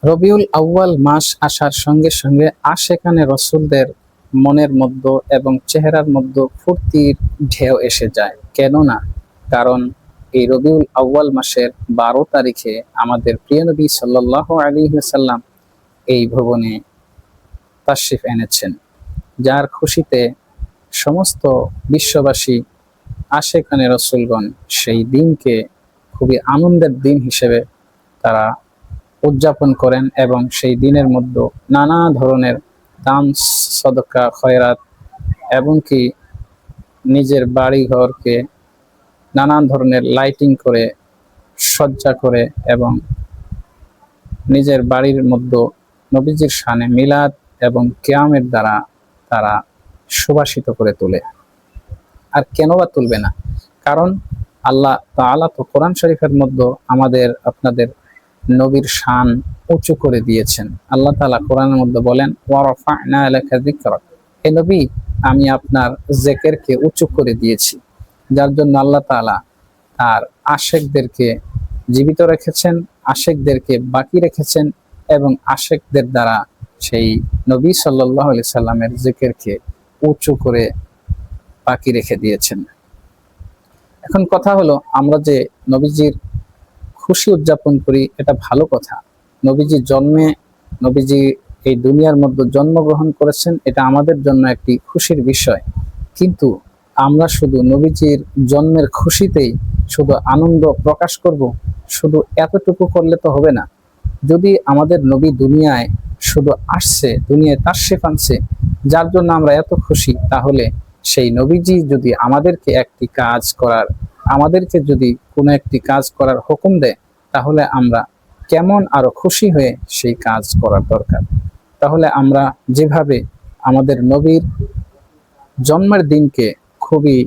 রবিউল আউয়াল মাস আসার সঙ্গে সঙ্গে আশেকানে রসুলদের মনের মধ্যে এবং চেহারার মধ্যে ফুর্তির ঢেউ এসে যায়। কেননা কারণ এই রবিউল আউয়াল মাসের 12 তারিখে আমাদের প্রিয় নবী সাল্লাল্লাহু আলাইহি ওয়াসাল্লাম এই ভবনে তাশরিফ এনেছেন, যার খুশিতে সমস্ত বিশ্ববাসী আশেকানে রসুলগণ সেই দিনকে খুবই আনন্দের দিন হিসেবে তারা উদযাপন করেন এবং সেই দিনের মধ্যে নানা ধরনের দান, সদকা, খয়রাত এবং কি নিজের বাড়ি ঘরকে নানান ধরনের লাইটিং করে সজ্জা করে এবং নিজের বাড়ির মধ্যে নবীজির শানে মিলাদ এবং কিয়ামের দ্বারা তারা সুবাসিত করে তোলে। আর কেন বা তুলবে না? কারণ আল্লাহ তাআলা তো কোরআন শরীফের মধ্যে আমাদের আপনাদের নবীর শান উঁচু করে দিয়েছেন। আল্লাহ তাআলা কোরআনের মধ্যে বলেন, ওয়া রাফা'না লাকা যিকরাক, হে নবী আমি আপনার জিকিরকে উঁচু করে দিয়েছি। যার জন্য আল্লাহ তাআলা তার আশিকদেরকে জীবিত রেখেছেন, আশিকদেরকে বাকি রেখেছেন এবং আশিকদের দ্বারা সেই নবী সাল্লাল্লাহু আলাইহি সাল্লামের জিকিরকে উঁচু করে বাকি রেখে দিয়েছেন। এখন কথা হলো, আমরা যে নবীজির খুশি উদযাপন করি এটা ভালো কথা। নবীজির জন্মে, নবীজি এই দুনিয়ার মধ্যে জন্মগ্রহণ করেছেন, এটা আমাদের জন্য একটি খুশির বিষয়। কিন্তু আমরা শুধু নবীজির জন্মের খুশিতেই শুধু আনন্দ প্রকাশ করব, শুধু এতটুকু করলে তো হবে না। যদি আমাদের নবী দুনিয়ায় শুধু আসছে, দুনিয়ায় তাশরিফ আনছে, যার জন্য আমরা এত খুশি, তাহলে সেই নবীজি যদি আমাদেরকে একটি কাজ করার, আমাদেরকে যদি কোনো একটি কাজ করার হুকুম দেয়, তাহলে আমরা কেমন আরো খুশি হয়ে সেই কাজ করার দরকার। তাহলে আমরা যেভাবে আমাদের নবীর জন্মের দিনকে খুবই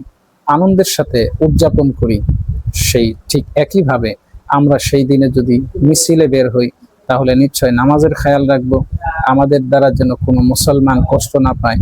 আনন্দের সাথে উদযাপন করি, সেই ঠিক একইভাবে আমরা সেই দিনে যদি মিছিলে বের হই, তাহলে নিশ্চয় নামাজের খেয়াল রাখবো, আমাদের দ্বারা যেন কোনো মুসলমান কষ্ট না পায়,